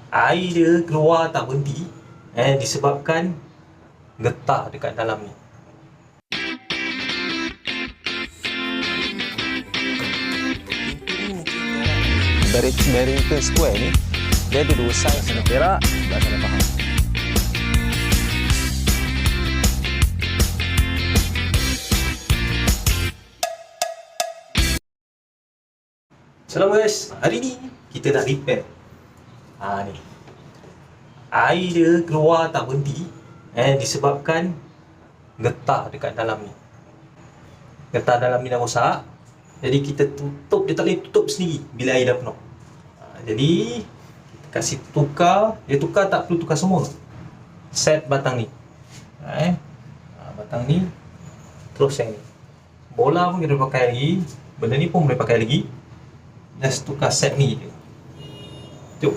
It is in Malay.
air dia keluar tak berhenti, disebabkan getah dekat dalam ni. Bearing ke square ni, dia ada dua saiz, sana perak, sebelah sana faham. Salam guys, hari ni kita nak repair ni. Air dia keluar tak berhenti, disebabkan getah dekat dalam ni. Getah dalam ni dah rosak. Jadi kita tutup, dia tak boleh tutup sendiri bila air dah penuh. Jadi kita kasih tukar, dia tukar tak perlu tukar semua. Set batang ni. Batang ni terus yang ni. Bola pun kita boleh pakai lagi, benda ni pun boleh pakai lagi. Just tukar set ni je. Jom.